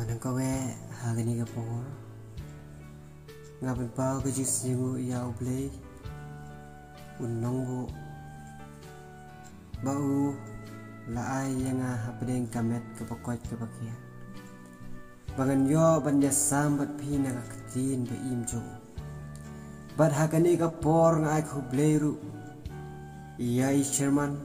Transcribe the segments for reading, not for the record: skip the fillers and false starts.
nang kawe hagani ka por ngaben pau ka jis singu ya ublei unong bu bau la ai yang hapdeng kamet ka pakot ka pakia bangan yo banya sambat phina ka ktin ba im jo bad hagani ka por ngai khublei ru iya Sherman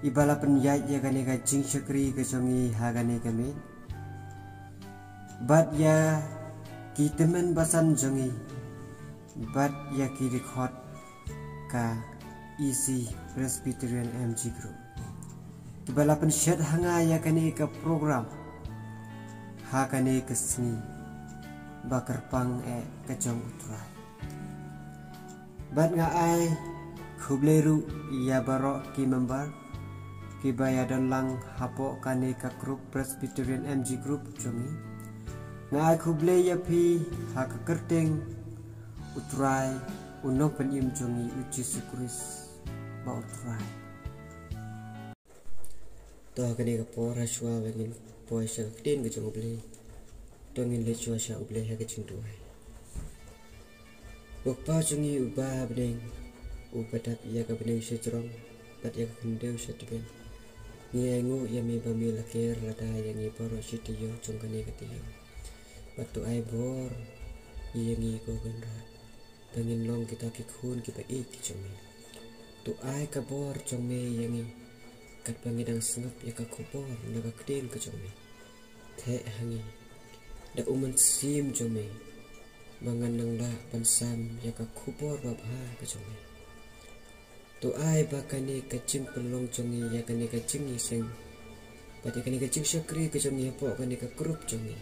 ibala penyai ya gani ka jing syakri ka jongi hagani kami bad ya kitemen basan jongi bad ya ki record ka easy Presbyterian MG Group ibala pensyat hanga ya gani ka program hagani ka seni bakar pang ka jong utra bad nga ai khubleru ya barok ki member kibaya dan lang hapo kane ka group Presbyterian MG Group jongi ngai khuble ya phi hak kerteng utrai unok penim jongi uji sukris ba utrai to kane ka pora shwa wengin poisa ktin ka jong ble tongin le chwa sha uble ha ka chintuai bokpa jongi uba bdeng upadat ya ka bdeng sejrong bat ya kendeu setiben ngiengu ya mi bami lakir lada yang i poro sitiyo jongkane katiyo batu ai bor yengi ko genra bangin long kita kikhun ki bai ki chome tu ai ka bor chome yengi kat bangidang sengap ya ka khobor na ka kden ka chome the hangi da uman sim chome bangan nang da pansam ya ka khobor babha ka chome tu ai bakane kacing pelong jongi ya kane kacing iseng pati kane kacing syakri ke jongi po kane ka grup jongi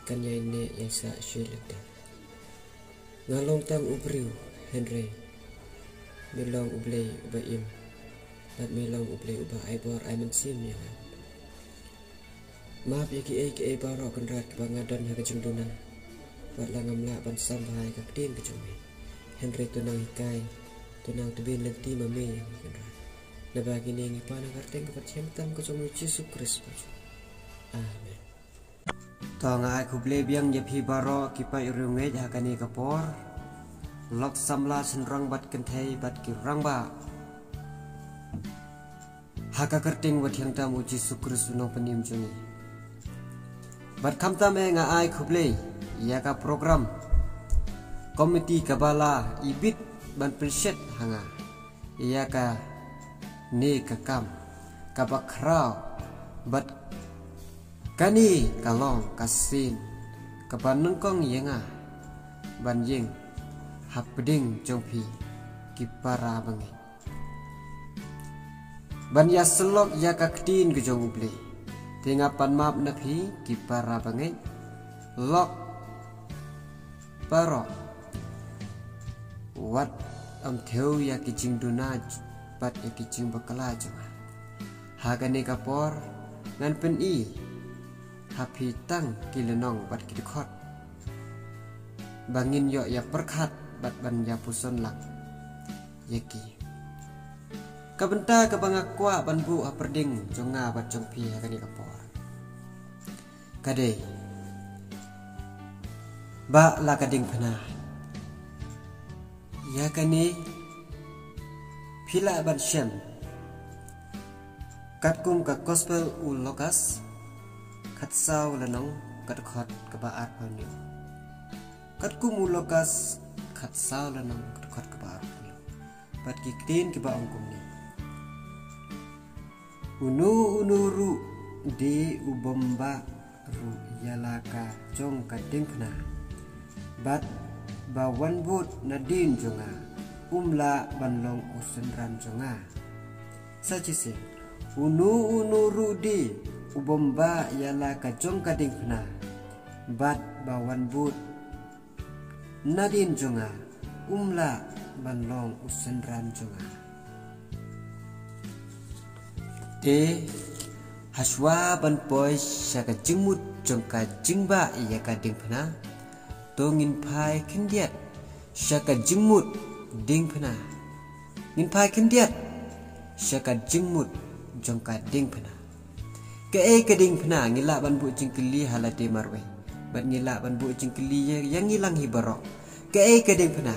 kan ya ne ya sa syelekta ngalong tang ubriu Henry melong ublei ubaim pat melong ublei uba ai bor ai mensim ya maaf ya ki ai baro kenrat bangadan ha kacing dunan pat langam la ban sambai ka kdin ke jongi Henry tunang hikai tunang tebin lenti mame yang kena na bagi ni ngipana karteng kepercayaan tam ke jomu Yesus Kristus amen to nga ai khuble biang ye phi baro ki pai rungai ha kani kapor lok samla senrang bat kenthai bat ki rangba ha ka karteng wat yang tam Yesus Kristus no penim juni bat kham tam nga ai khuble ya ka program komiti kabala ibit ban pensyat hanga iya ka ni ka kam ka bakrau bat kani kalong kasin ka banengkong yenga ban yeng hapding jongpi ki para bangi ban ya selok ya ka ktin ke jong uble tingapan map na phi ki para bangi lok parok wat am theo ya kicing duna bat ya kicing bakala jama hagane kapor ngan pen i hapi tang kilenong bat kidkhot bangin yo ya perkhat bat ban ya puson lak yaki kabenta ka bangakwa ban bu aperding jonga bat jongpi hagane kapor kade ba la kading phana ya kani pila ban shem katkum ka gospel u lokas khatsau lanong katkhot ka baat panyo katkum u lokas khatsau lanong katkhot ka baat panyo bat kiktin ki ba ongkum ni unu ru di ubomba ru yalaka jong kading phna bat bawan but nadin jonga umla banlong usenran jonga sajise unu rudi ubomba yala kajong kading phna bat bawan but nadin jonga umla banlong usenran jonga te haswa ban poi saka jingmut jongka jingba iya kading phna tongin pai kendiat syaka jingmut ding phana ngin pai kendiat syaka jingmut jongka ding phana Ke keding pena ngilak ban bu jingkeli halade marwe. Bat ngilak ban bu jingkeli yang ngilang hibarok. Ke keding pena.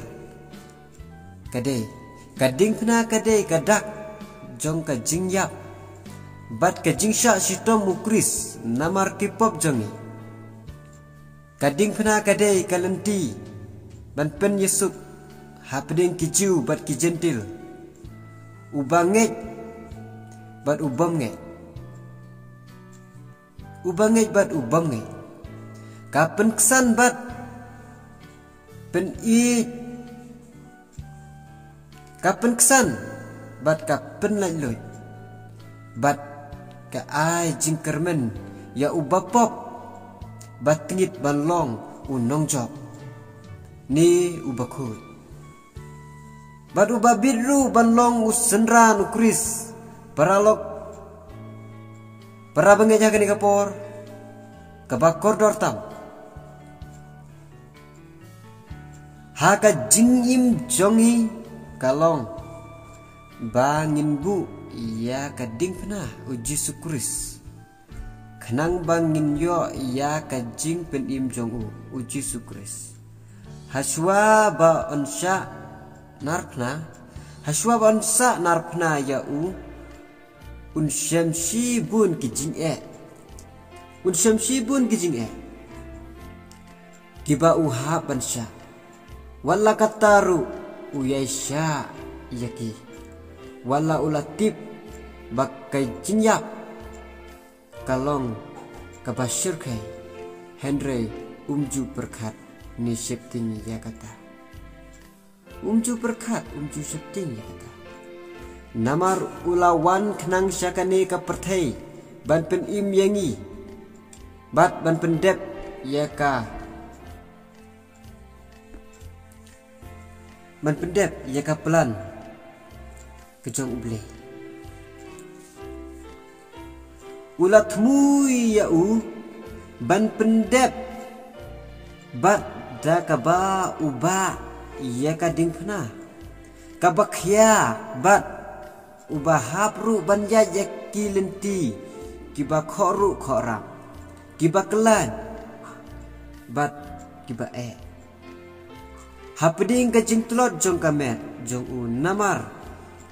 Kading pena kadak jong ka jingyap. Bat ka jingsha sitom ukris namar kipop jongi. Kading pena kalenti ban pen yesuk hapding kijiu bat ki jentil. Ubanget bat ubamnget. Ubanget bat ubamnget. Kapen kesan bat pen i. Kapen kesan bat kapen lajloy. Bat ka ai jingkermen ya ubapop. Bat tingit banlong unong job. Ni ubakut. Bat ubabidru banlong usenran ukris. Paralok. Para bengeja kini kapor. Kabakor dortam. Haka jingim jongi kalong. Bangin bu ya kading pernah uji sukris. Kenang bangin yo ya kajing penim jongu uji sukris. Haswa ba onsha narpna. Haswa ba onsha narpna ya Unsyamsi bun kijing Unsyamsi bun kijing Kiba uha bansha. Wala kataru uyaisha yaki. Wala ulatip bakai jinyap. Kalong kabashir kai. Henry umju perkat ni septing ya kata. Umju perkat umju septing ya kata. Namar ulawan kenang syakane ka perthai ban pen im yangi bat ban pendep ya ka ban pendep ya ka pelan kejong uble ulat mui ya ban pendep bat da ka ba uba ya ka ding pna ka bakya bat ubahap ru banja yaki lenti kiba khoru khoram kiba kelan bat kiba hapding ka jingtlot jong kamet jong namar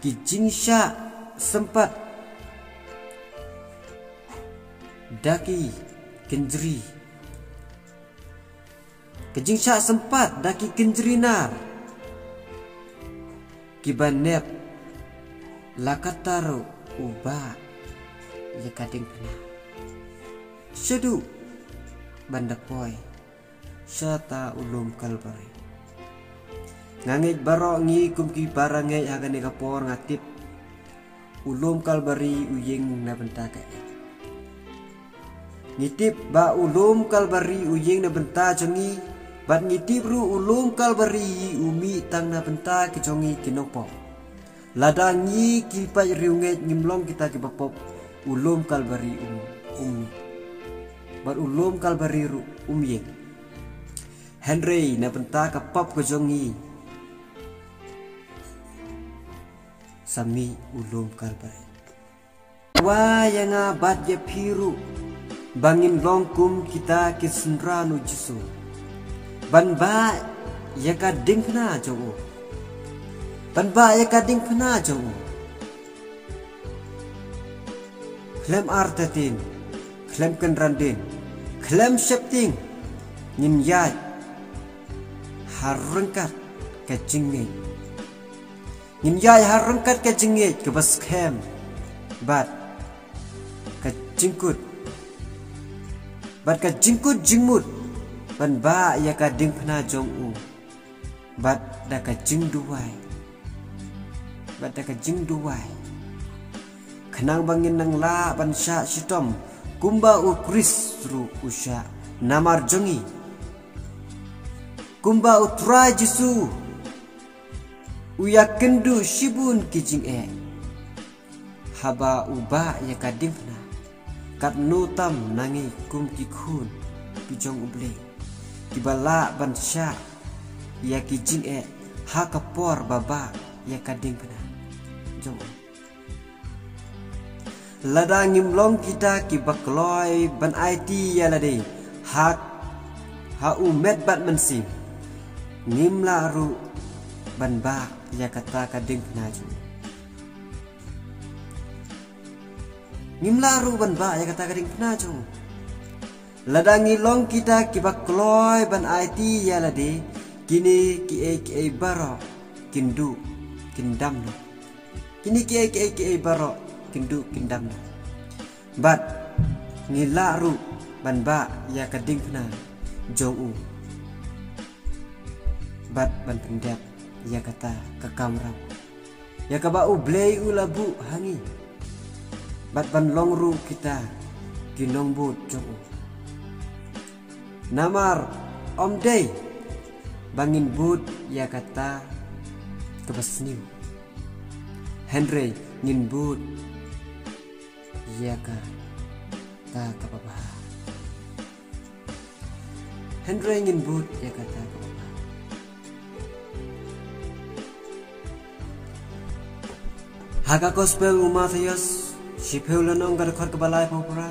ki jingsha sempat daki kenjri kejingsha sempat daki kenjrinar kiba nep lakataru uba ya kading pernah sedu bandapoy serta ulum kalbari ngangit baro ngi kumki barangai agane kapor ngatip ulum kalbari uyeng na benta kai ngitip ba ulum kalbari uyeng na benta jongi bat ngitip ru ulum kalbari umi tang na benta ke jongi kinopo ladangi kipai riunget ngimlong kita kibapop ulum kalbari bar ulum kalbari yeng Henry na benta kapap kejongi sami ulum kalbari wa yang abad ya piru bangin longkum kita kisenranu jisu ban ba ya kading na jowo ban ba ya kading pena jong klem artatin klem kenrandin klem septing nim yai harengkat ke jingge nim yai harengkat ke jingge ke baskem bat ke jingkut bat ke jingkut jingmut ban ba ya kading pena jong bat da ke jingduai bataka jing duwai kenang bangin nang la bansha sitom kumba ukris ru usha namar jongi kumba utra jisu uya kendu shibun kijing haba uba ya kadimna kat nutam nangi kum kikhun pijong uble kibala bansha ya kijing ha kapor baba ya kadimna lada ngimlong kita ki bakloi ban IT ya lade hak ha umet bat mensim ngimla ru ban ba ya kata kading penaju ngimla ru ban ba ya kata kading penaju lada ngilong kita ki bakloi ban IT ya lade kini ki baro kindu kindam no kini ki baro kindu kindam no bat ngilaru ban ba ya kading pna jong u bat ban pendap ya kata kekamram ya kaba u blei u labu hangi bat ban longru kita kinong but jong u namar om day bangin but ya kata kebasniu Henry ngin but ya ka ta kapapa Henry ngin but ya kata kapapa Haga gospel Mathias shipeulanong garkhar kebalai popura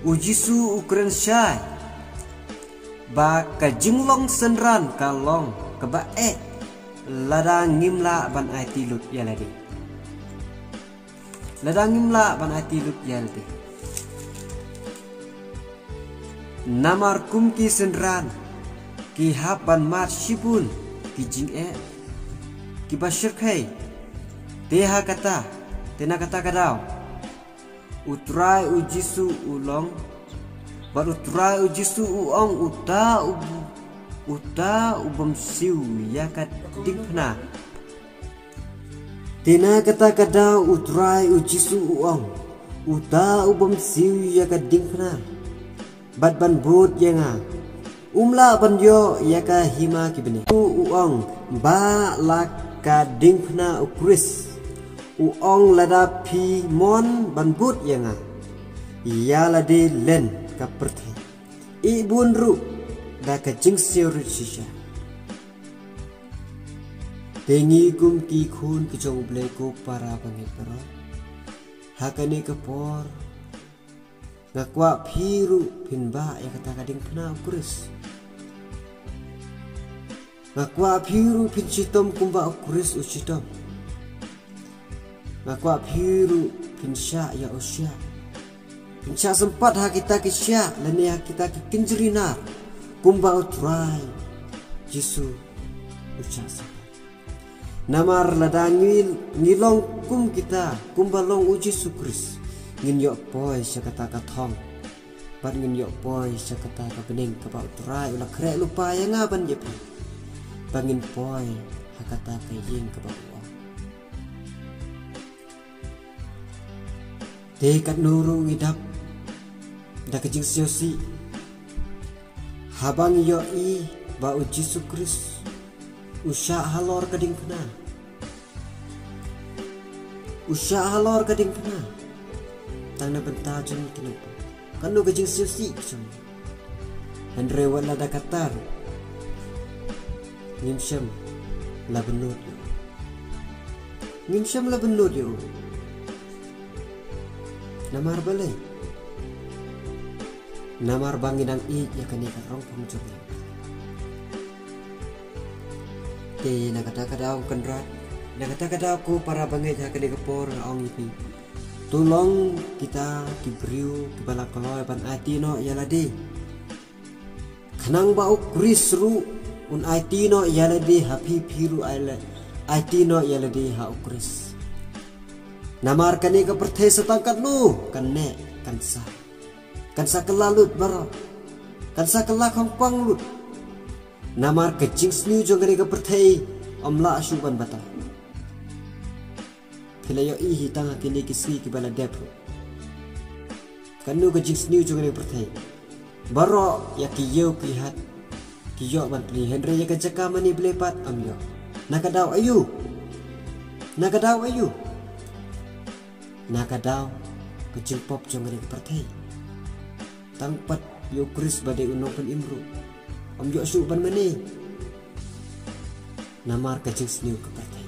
ujisu ukren syai ba ka jinglong senran kalong keba lada ngimla ban IT lut ya ladi lada ngimla ban IT lut ya ladi namar kum ki senran ki haban mat shibun ki jing ki bashir khai teha kata tena kata kadau utrai ujisu ulong baru utrai ujisu uong uta ubam siu ya kat dingpna tena kata kadau utrai ujisu uong uta ubam siu ya kat dingpna bat ban bud yenga umla ban yo ya ka hima kibni uong ba la ka dingpna ukris uong lada pi mon ban bud yenga ya lade len ka perthi ibun ru da ka jingsir shisha tengi kum ki khun ki jong ble ko para bangi para hakani ka por ngakwa phiru pinba ya kata kading pna kuris ngakwa phiru pinchitom kumba kuris uchitom ngakwa phiru pinsha ya usya pinsha sempat hak kita kisya lani hak kita kinjrina kumba utrai Jisu ucasa namar ladangil ngilong kum kita kumbalong uji sukris ngin yok boy syakata kathong bat ngin yok boy syakata ka bening ka utrai ulah krek lupa yang ngaban jep bangin boy hakata kaying ka uang dekat nuru ngidap da kejing siosi habang yoi ba uji sukris usya halor kading kena usya halor kading kena tangna bentajun kenapa kanu kejing siosi kusum Henry wala da katar ngimsyam la benut ngimsyam la benut yo namar balai namar banginang i ya kani karong pamjur te nakata kadau kendrat nakata kadau ku para bangai ja kani kepor ong ipi tulong kita diberiu kepala koloi ban ati no yalade kanang bau kurisru un ati no yalade hapi piru aile ati no yalade ha ukris namar kani ke perthai setangkat lu kanne kansa kelalut baro kansa kelak hongpang lut namar kecing sniu jongani ke perthai omla asuban bata kelayo i hitang kini kisni ki bala depro kanu kecing sniu jongani perthai baro ya kiyo ki hat kiyo ban pri Henry ya kecaka mani blepat amyo nakadaw ayu nakadaw kecing pop jongani ke perthai tangpat yo kris badai unong pen imru om yo su ban mani namar kecing sniu ke partai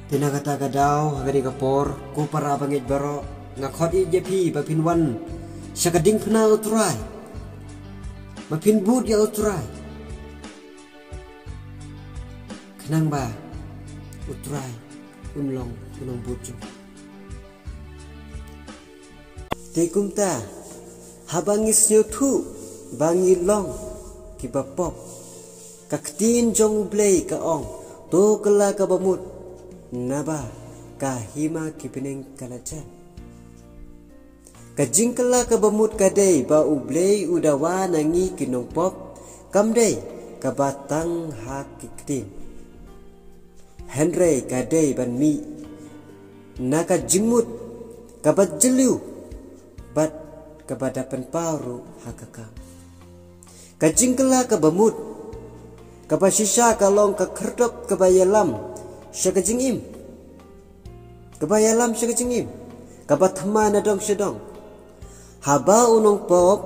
Tina kata kadau hagari kapor ku para bangit baro ngakot i jepi bapin wan syakading pena utrai bapin bud ya utrai kenang ba utrai unlong bucu tekumta habangis nyotu bangi long kibapop kaktin jong blei ka ong to kala ka bamut naba kahima kipining kalajan kajingkala ka bamut kadai ba ublei udawa nangi kinong pop kamdei kabatang hakiktin Henry kadai ban mi naka jingmut kabat jeliu bat kabadapan paru hakakam kajingkala ka bamut kabasisya kalong kakerdop kabayalam syakajingim kabayalam syakajingim kabathma nadong syadong haba unong pop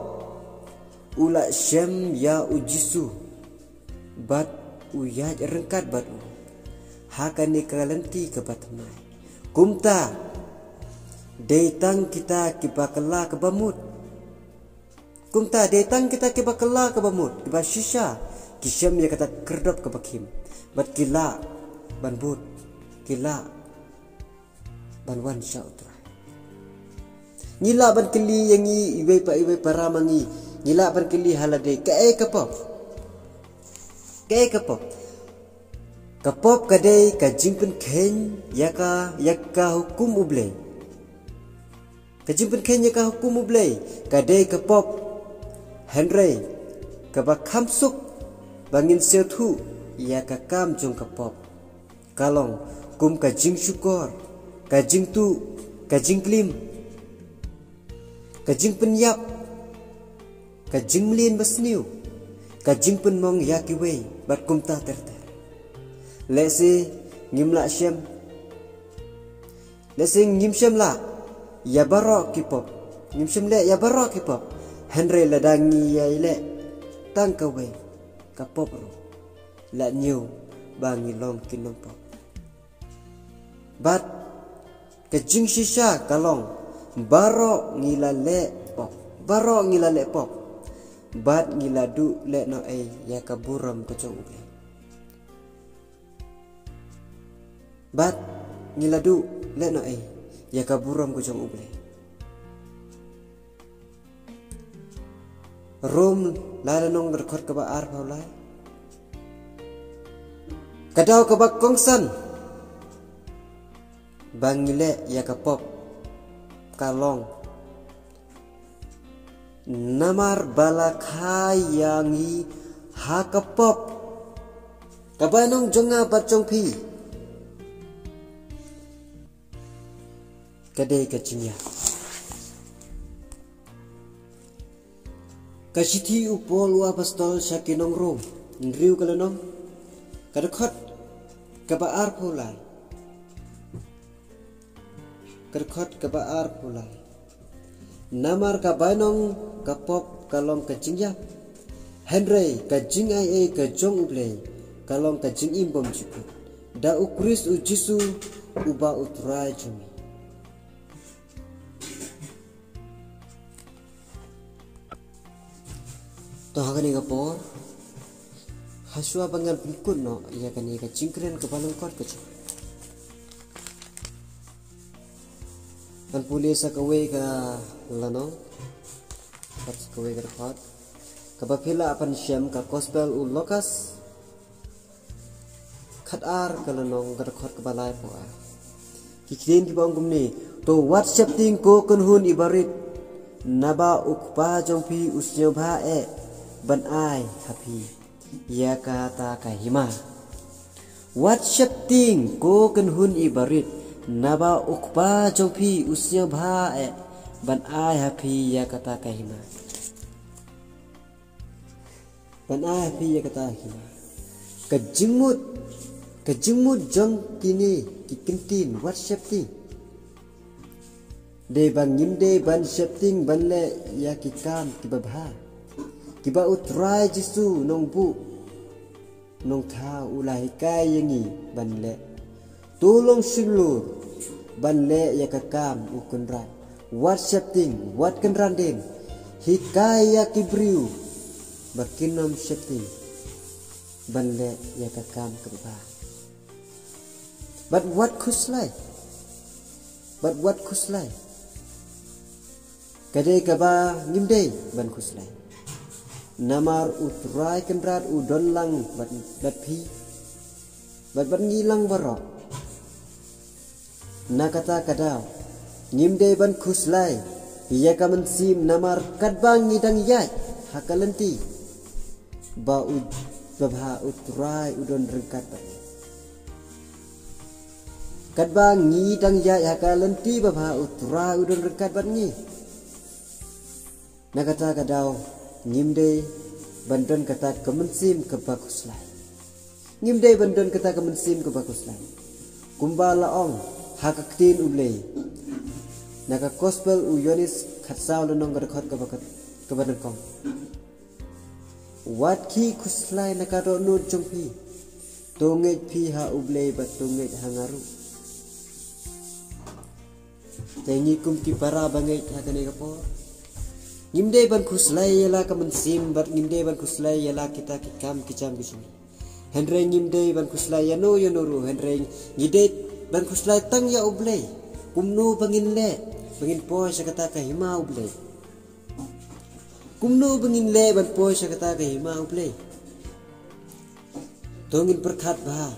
ula syem ya ujisu bat uyaj rengkat bat hakani kalanti kabathmai kumta detang kita kibakala kabamut kumta detang kita kibakala kabamut kibasisya kisyam ya kata kerdop kabakim bat kila ban bud kila ban wan syautra ngila ban kili yangi iwe paramangi ngila ban kili halade kae kapop kapop kadai ka jingpen ken yaka hukum ublei ka jingpen ken yaka hukum ublei kadai kapop Henry kabakam suk bangin setu yaka kam jong kapop kalong kum kajing syukor kajing tu kajing klim kajing penyap kajing melin basniu kajing penmong yakiwe bat kum ta terter lesi ngimla syam lesi ngim syam la ya barok kipop ngim syam le ya barok kipop Henry ladangi ya ile tangkawe kapop ro la nyu bangi long kinong pop bat kajing shisha kalong baro ngilale pop bat ngiladu le no ya kaburam kocong uble bat ngiladu le no ya kaburam kocong uble rom lalanong rekod kaba ar paulai kadau kaba kongsan bangile ya kapop kalong namar balakhayangi hakapop kabanong jonga batjong pi kadai kacinya kasiti upol wa pastol syakinong rom nriu kalanong kadakot kabaar pulai kerkot kabaar pulai namar kabanong kapop kalong kajingyap Henry kajing ai kajong ublei kalong kajing imbom jiput da ukris ujisu uba utrai jumi toh kani kapor haswa bangal pikun no iya kani kajing keren kebalong kot kecil an pulis sa kawe ka lano pat kawe ka pat kabapila apan syam ka gospel u lokas khatar ka lanong ka khot ka balai po kikrin ki bang gumni to whatsapp ting ko kunhun ibarit naba ukpa jongpi usnyo bha ban ai happy ya kata kahima whatsapp ting ko kunhun ibarit naba ukpa jongpi usnya bha ban ai happy ya kata kahima ban ai happy ya kata kahima kejimut jong kini kikintin whatsapp ting de ban ngimde ban setting ban le ya kikam kibabha kiba utrai jisu nong bu nong tha ulai kai yangi ban le tulong silur ban le ya kakam ukunran wat shapting wat kenranding hikaya kibriu bakinom shapting ban le ya kakam keba but what kuslai kadai kaba ngimdei ban kuslai namar utrai kenrat udon lang bat pi bat ngilang barok nakata kadau ngimdei ban kuslai iya kamen sim namar kadbang ngidang yai hakalenti ba babha utrai udon rengkat kadbang ngidang yai hakalenti babha utrai udon rengkat bat ngi nakata kadau ngimdei bandon kata kemensim ke bakuslai ngimdei bandon kata kemensim ke bakuslai kumbala ong hakaktin ulei naka gospel u yonis khatsau lonong garkhot ka bakat ka badan kong wat ki kuslai naka do nur jongpi tongej pi ha ublei bat tongej hangaru tengi kum ti para bangai hakane kapor ngimdei ban kuslai yala kemensim bat ngimdei ban kuslai yala kita kikam kicam kisumi henre ngimdei ban kuslai yano yonuru henre ngidei ban kuslai tang ya ublei kumnu bangin le bangin po sakata ka hima ublei kumnu bangin le ban po sakata ka hima ublei tongin perkhat bah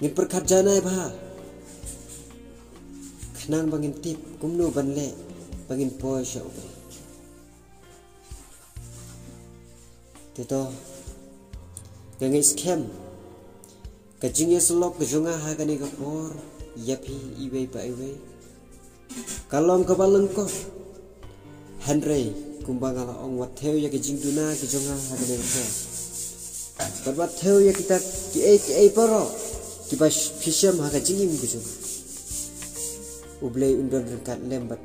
ngin perkhat janai bah khnang bangin tip kumnu ban le bangin po sa ublei tito gangai scam kajingnya selok kejonga hagani kapor yapi iwe pa iwe kalong kabaleng ko Henry kumbang ala ong wat theu ya kajing duna kejonga hagani kapor bat theu ya kita ki paro kiba fisham haga jingim kejonga ublei undon rengkat lembat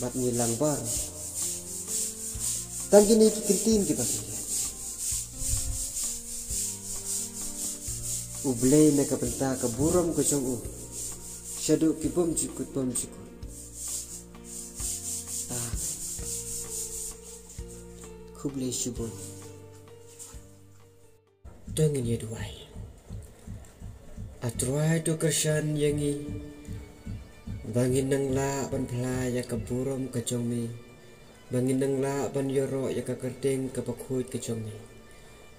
bat ngilang bar tangkini kikintin kiba ublei na kapenta ka buram ko chong u shadu ki bom chikut kublei shubon dongin yeduai atruai to kershan yangi bangin nang la ban phla ya ka buram ka chong mi bangin nang la ban yoro ya ka kerteng ka pakhoi ka chong mi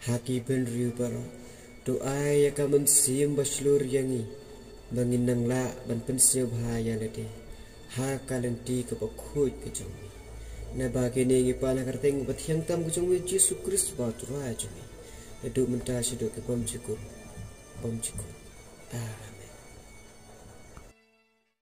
haki ben riu baro doa ya kamen sim baslur yangi bangin nang la ban pensio bahaya lede ha kalenti ke pakhoi ke jong na bagene ngi pala karteng bathyang tam ke jong Yesus Kristus ba tura jong edu menta sido ke bom cukup